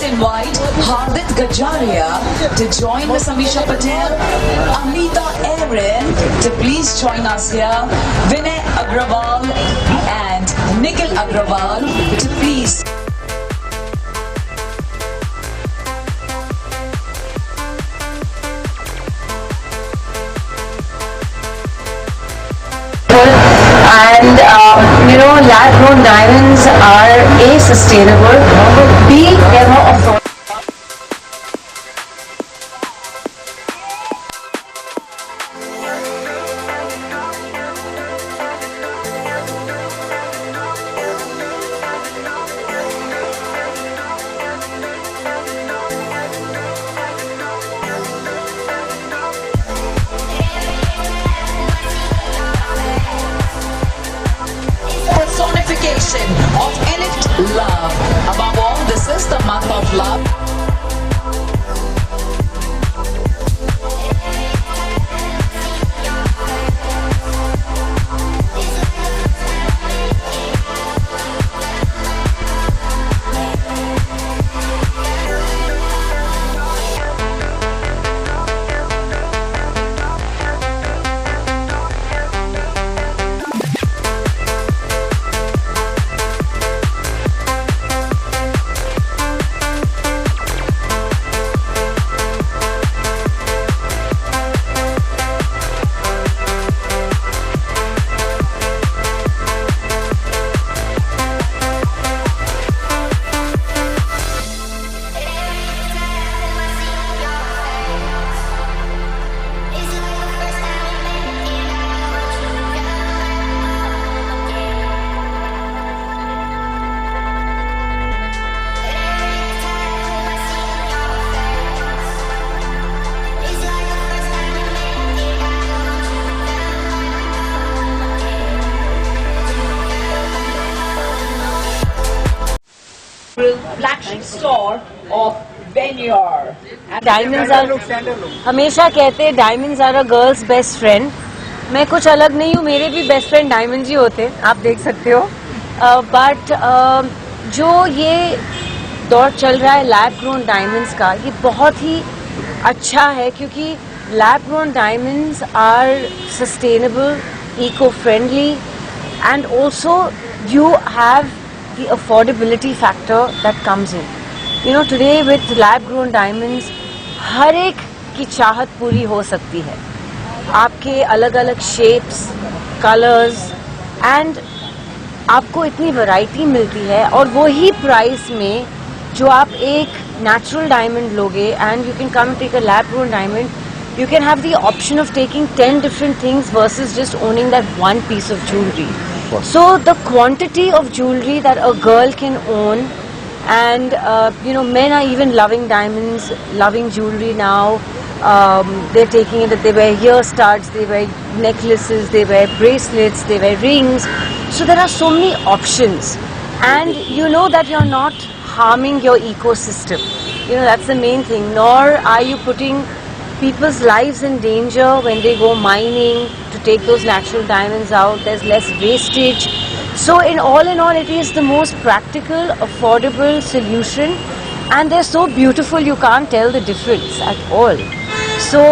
invite Hardit Gajaria to join Miss Amisha Patel, Anita Aaron to please join us here, Vinay Agrawal and Nikhil Agrawal to please. And lab-grown diamonds are A, sustainable, B, they're more affordable. Personification of elite love. Above all, this is the month of love. Flagship store of Veneer. Diamonds are हमेशा कहते हैं diamonds are a girl's best friend. मैं कुछ अलग नहीं हूँ, मेरे भी बेस्ट फ्रेंड डायमंड्स ही होते हैं, आप देख सकते हो. बट जो ये दौर चल रहा है लैब ग्रोन डायमंड्स का, ये बहुत ही अच्छा है क्योंकि lab grown diamonds are sustainable, eco friendly and also you have the affordability factor that comes in. Today with lab grown diamonds, हर एक की चाहत पूरी हो सकती है. आपके अलग अलग शेप्स, कलर्स एंड आपको इतनी वैरायटी मिलती है और वही प्राइस में जो आप एक नेचुरल डायमंड लोगे and you can come and take a lab grown diamond, you can have the option of taking 10 different things versus just owning that one piece of jewelry. So the quantity of jewelry that a girl can own, and men are even loving diamonds, loving jewelry now. They're taking it that they wear ear studs, they wear necklaces, they wear bracelets, they wear rings. So there are so many options, and you know that you're not harming your ecosystem. That's the main thing. Nor are you putting people's lives in danger when they go mining to take those natural diamonds out. There's less wastage. So in all, it is the most practical, affordable solution, and they're so beautiful you can't tell the difference at all. So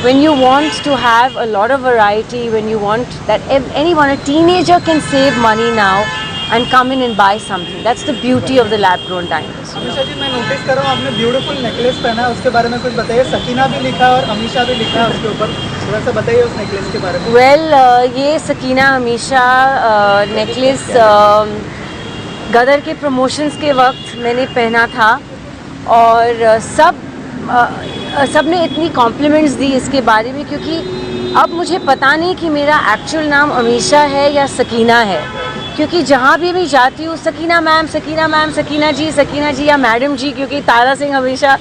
when you want to have a lot of variety, when you want that a teenager can save money now and come in and buy something. That's the beauty of the lab-grown diamonds. Amisha ji, मैं notice कर रहा हूँ आपने beautiful necklace पहना है, उसके बारे में कुछ बताइए. सकीना भी लिखा है और अमीशा भी लिखा है उसके ऊपर, थोड़ा सा बताइए उस नेकलेस के बारे में. ये सकीना अमीशा नेकलेस गदर के प्रमोशंस के वक्त मैंने पहना था और सब ने इतनी कॉम्प्लीमेंट्स दी इसके बारे में, क्योंकि अब मुझे पता नहीं कि मेरा एक्चुअल नाम अमीशा है या सकीना है, क्योंकि जहाँ भी मैं जाती हूँ सकीना मैम, सकीना जी या मैडम जी, क्योंकि तारा सिंह हमेशा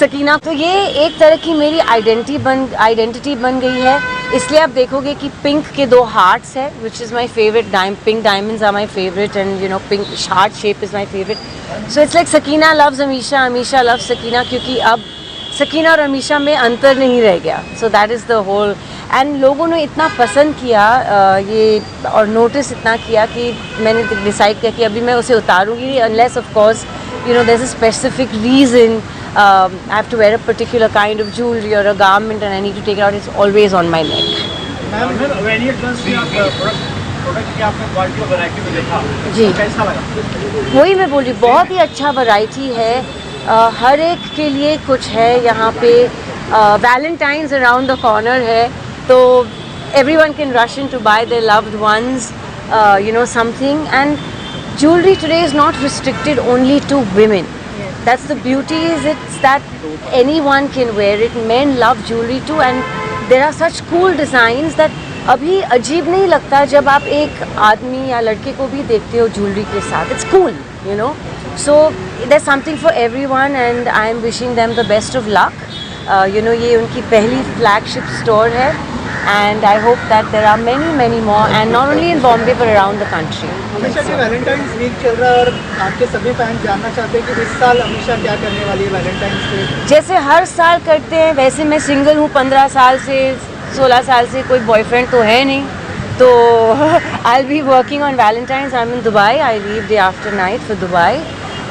सकीना. तो ये एक तरह की मेरी आइडेंटिटी बन गई है. इसलिए आप देखोगे कि पिंक के 2 हार्ट्स है, which is my favourite. Pink diamonds are my favourite and pink heart shape is my favourite. So it's like Sakina loves Amisha, Amisha loves Sakina, क्योंकि अब सकीना और अमीशा में अंतर नहीं रह गया. So that is the whole. एंड लोगों ने इतना पसंद किया ये और नोटिस इतना किया कि मैंने डिसाइड किया कि अभी मैं उसे उतारूंगी, unless of course there's a specific reason I have to wear a particular kind of jewelry or a garment and I need to take it out. It's always on my neck. Product की आपने quality और variety में देखा जी। कैसा लगा? वही मैं बोल रही, बहुत ही अच्छा वैरायटी है। हर एक के लिए कुछ है यहाँ पे। वैलेंटाइंस अराउंड द कॉर्नर है, तो everyone can rush in to buy their loved ones something. And jewelry today is not restricted only to women. That's the beauty, is it's that anyone can wear it. Men love jewelry too, and there are such cool designs that अभी अजीब नहीं लगता जब आप एक आदमी या लड़के को भी देखते हो ज्वेलरी के साथ. It's cool, so there something for everyone and I am wishing them the best of luck. ये उनकी पहली फ्लैगशिप स्टोर है and I hope that there are many more, and not only in Bombay but around the country. Amisha ji, Valentine's week चल रहा है और आपके सभी फैंस जानना चाहते हैं कि इस साल अमीशा क्या करने वाली है वैलेंटाइंस पे. जैसे हर साल करते हैं वैसे मैं सिंगल हूँ. 15 साल से 16 साल से कोई बॉयफ्रेंड तो है नहीं, तो I will be working on Valentine's. I am in Dubai. I leave day after night for Dubai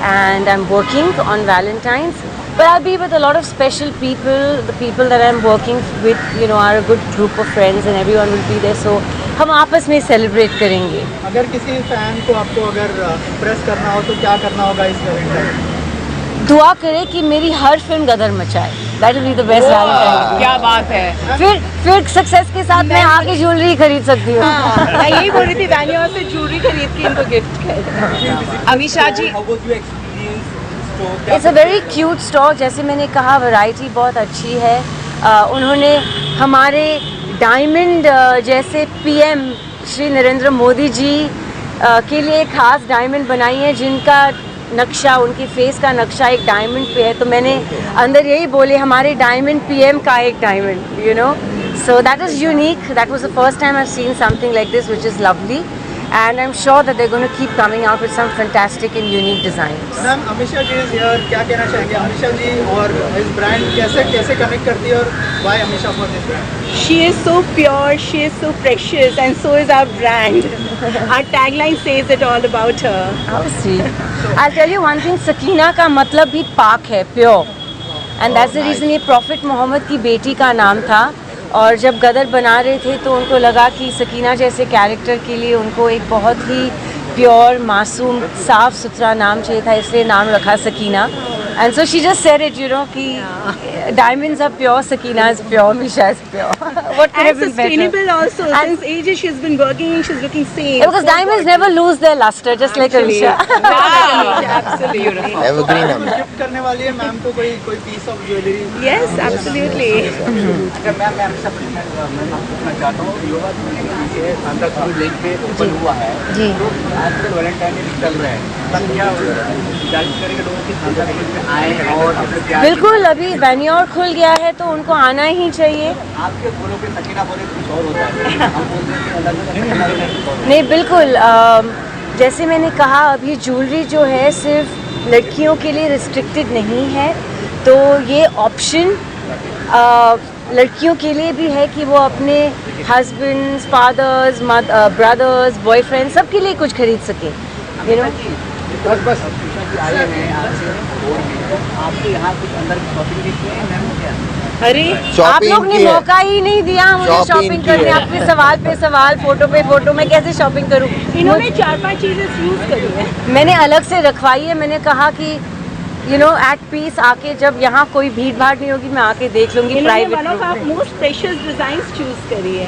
and I'm working on Valentine's, but I'll be with a lot of special people. The people that I'm working with, are a good group of friends and everyone will be there, so हम आपस में celebrate करेंगे. अगर किसी fan को आपको अगर impress करना हो तो क्या करना होगा इस वैलेंटाइन? दुआ करें कि मेरी हर फिल्म गदर मचाए. That will be the best Valentine. क्या बात है. फिर सक्सेस के साथ मैं आगे ज्वेलरी खरीद सकती हूँ. मैं यही बोल रही थी, वैनियोर से ज्वेलरी खरीद के इनको गिफ्ट कर. Amisha ji, it's a very cute store. जैसे मैंने कहा, वैरायटी बहुत अच्छी है. उन्होंने हमारे डायमंड जैसे पीएम श्री नरेंद्र मोदी जी के लिए खास डायमंड बनाई है, जिनका नक्शा, उनके फेस का नक्शा एक डायमंड पे है. तो मैंने अंदर यही बोले, हमारे डायमंड पीएम का एक diamond, so that is unique. That was the first time I've seen something like this, which is lovely, and I'm sure that they're going to keep coming out with some fantastic and unique designs. Ma'am, Amisha ji is here. क्या कहना चाहेंगे अमीशा जी और इस brand कैसे connect करती है, और why Amisha for this brand? She is so pure, she is so precious, and so is our brand. Our tagline says it all about her. How sweet. I'll tell you one thing, Sakina का मतलब भी पाक है, pure. And that's the reason. ये profit Mohammad की बेटी का नाम था, और जब गदर बना रहे थे तो उनको लगा कि सकीना जैसे कैरेक्टर के लिए उनको एक बहुत ही प्योर, मासूम, साफ सुथरा नाम चाहिए था, इसलिए नाम रखा Sakina. And so she just said it, कि diamonds are pure, Sakina is pure, Amisha is pure. What could have And been better? sustainable also. And- Since ages she's been working, she's looking same. Because diamonds never lose their luster, just like Amisha. Absolutely. Evergreen है. Gift करने वाली है ma'am को कोई piece of jewellery? Yes, absolutely. अच्छा ma'am, मैं आपसे पूछना चाहता हूँ, युवा ये सांता क्रूज लिंक पे ओपन हुआ है, जी. तो आजकल वैलेंटाइन डे चल रहा है, तब क्या जागरूक करेंगे लोगों की सांता क्रूज पे आए और अपने प्यार. बिल्कुल, अभी वैन्योर खुल गया है तो उनको आना ही चाहिए. आपके बोलो पे सकीना बोले कुछ और होता है, हम बोलते हैं कि अलग नहीं, बिल्कुल. जैसे मैंने कहा, अभी ज्वेलरी जो है सिर्फ लड़कियों के लिए रिस्ट्रिक्टेड नहीं है, तो ये ऑप्शन लड़कियों के लिए भी है कि वो अपने हस्बैंड्स, फादर्स, ब्रदर्स, बॉयफ्रेंड, सबके लिए कुछ खरीद सकें. बस आए हैं आपसे और भी, तो आपके यहाँ कुछ अंदर शॉपिंग भी किए हैं मैम क्या? अरे आप लोग ने मौका ही नहीं दिया मुझे शॉपिंग करने. आपके सवाल पे सवाल, फोटो पे फोटो, मैं कैसे शॉपिंग करूं? इन्होंने 4-5 चीजें यूज करी है. मैंने अलग से रखवाई है. मैंने कहा कि एट पीस आके, जब यहाँ कोई भीड़ भाड़ नहीं होगी, मैं आके देख लूंगी इन्होंने one of private. Our most precious designs choose करी है,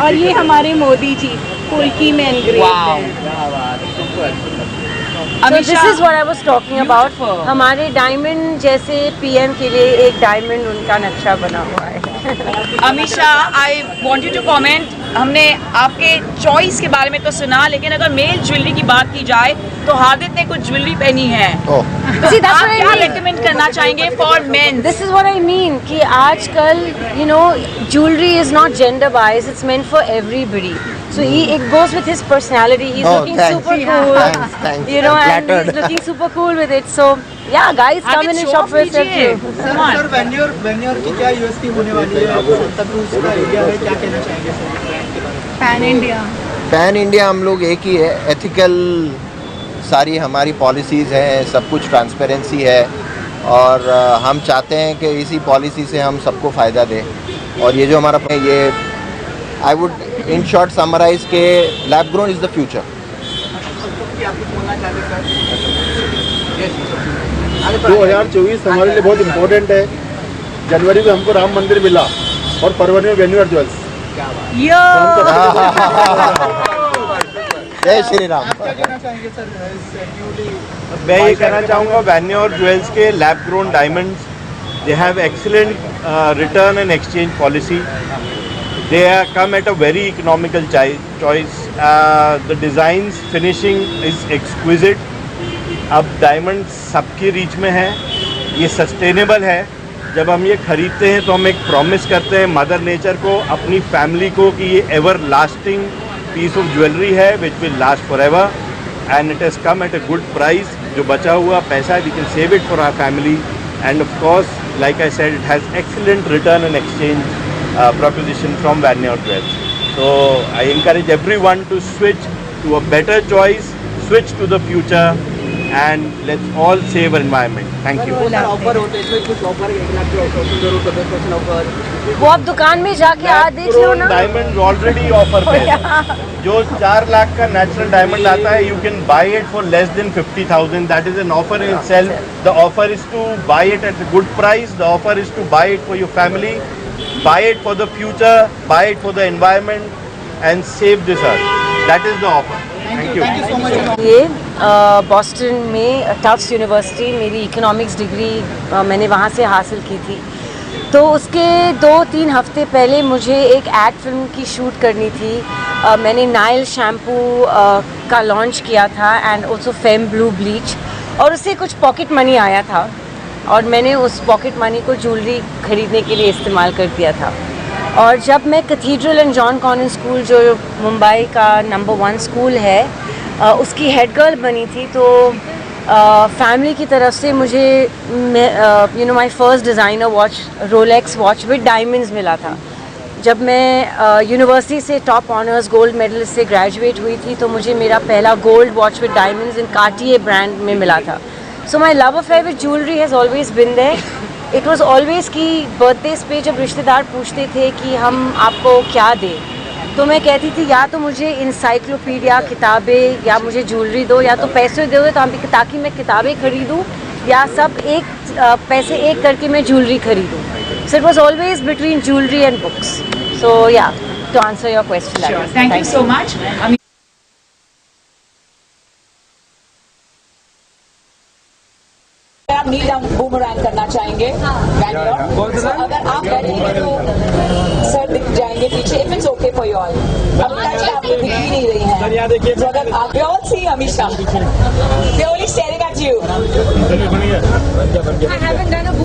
और ये हमारे मोदी जी फुल्की में एनग्रेव्ड है. So this is what I was talking about. हमारे डायमंड जैसे पीएम के लिए एक डायमंड उनका नक्शा बना हुआ है. Amisha, I want you to comment. हमने आपके चॉइस के बारे में तो सुना, लेकिन अगर मेल ज्वेलरी की बात की जाए तो हार्दिक ने कुछ ज्वेलरी पहनी है. See, that's आप what I क्या mean. रेकमेंड करना चाहेंगे for main? This is what I mean, कि आजकल jewelry is not gender biased, it's meant for everybody. So it goes with his personality. He's looking thanks. super cool. Thanks. And Flattered. he's looking super cool with it. So yeah, guys, come in and shop for yourself too. Sir, Vannier की क्या USP होने वाली है? Santa cruise का area है, क्या कहना चाहेंगे सर ब्रांड के बारे में? Pan India. पैन इंडिया हम लोग एक ही है, एथिकल सारी हमारी पॉलिसीज़ हैं, सब कुछ ट्रांसपेरेंसी है और हम चाहते हैं कि इसी पॉलिसी से हम सबको फ़ायदा दें। और ये जो हमारा ये I would in short summarise के lab grown is the future. आपको बोलना चाहते सर? 2024 हमारे लिए बहुत इम्पोर्टेंट है। जनवरी में हमको राम मंदिर मिला और फरवरी में वेन्यू ज्वेल्स। जय श्री राम। क्या कहना चाहेंगे सर इस न्यूली? मैं ये कहना चाहूँगा वैन्योर ज्वेल्स के lab grown diamonds, they have excellent return and exchange policy. They come at a very economical choice. The designs finishing is exquisite. अब डायमंड सबकी रीच में है, ये सस्टेनेबल है। जब हम ये खरीदते हैं तो हम एक प्रॉमिस करते हैं मदर नेचर को, अपनी फैमिली को, कि ये ever lasting piece of jewellery है which will last for ever and it has come at a good price. जो बचा हुआ पैसा we can save it for our family and of course like I said it has excellent return and exchange proposition from Vannier Jewels. So I encourage everyone to switch to a better choice, switch to the future, and let's all save our environment. Thank you. Offer होते हैं, इसमें कुछ offer 1 lakh के offer जरूर 10% offer. वो आप दुकान में जाके आ देख लो ना। डायमंड ऑलरेडी ऑफर पे है। जो 4 लाख का नेचुरल डायमंड आता है, you can buy it for less than 50,000. That is an offer in itself. The offer is to buy it at a good price. The offer is to buy it for your family. Buy it for the future, buy it for the environment and save this earth. That is the offer. Thank you. Thank you so much. ये Boston में Tufts university मेरी economics degree मैंने वहाँ से हासिल की थी। तो उसके 2-3 हफ्ते पहले मुझे एक एड फिल्म की शूट करनी थी। मैंने नाइल शैम्पू का लॉन्च किया था and also fame blue bleach, और उससे कुछ पॉकेट मनी आया था और मैंने उस पॉकेट मनी को ज्वेलरी ख़रीदने के लिए इस्तेमाल कर दिया था। और जब मैं Cathedral and John Connon school, जो मुंबई का नंबर 1 स्कूल है, उसकी हेड गर्ल बनी थी, तो फैमिली की तरफ से मुझे my first designer watch Rolex watch with diamonds मिला था। जब मैं यूनिवर्सिटी से टॉप ऑनर्स गोल्ड मेडलिस्ट से ग्रेजुएट हुई थी, तो मुझे मेरा पहला gold watch with diamonds in Cartier brand में मिला था। So my love affair with jewelry has always been there. It was always कि बर्थडेज पे जब रिश्तेदार पूछते थे कि हम आपको क्या दें, तो मैं कहती थी या तो मुझे इंसाइक्लोपीडिया किताबें या मुझे ज्वेलरी दो, या तो पैसे दो तो हम, ताकि मैं किताबें खरीदूँ, या सब पैसे एक करके मैं ज्वेलरी खरीदूँ। So it was always between jewelry and books. So yeah, to answer your question. Sure. Thank you so much. आप नीड हम बूमरैंग करना चाहेंगे अगर आप बैठेंगे तो सर दिख जाएंगे पीछे। If it's okay for you all, अभी आप दिख ही नहीं रही हैं, तो अगर आप all see हमेशा, they only staring at you.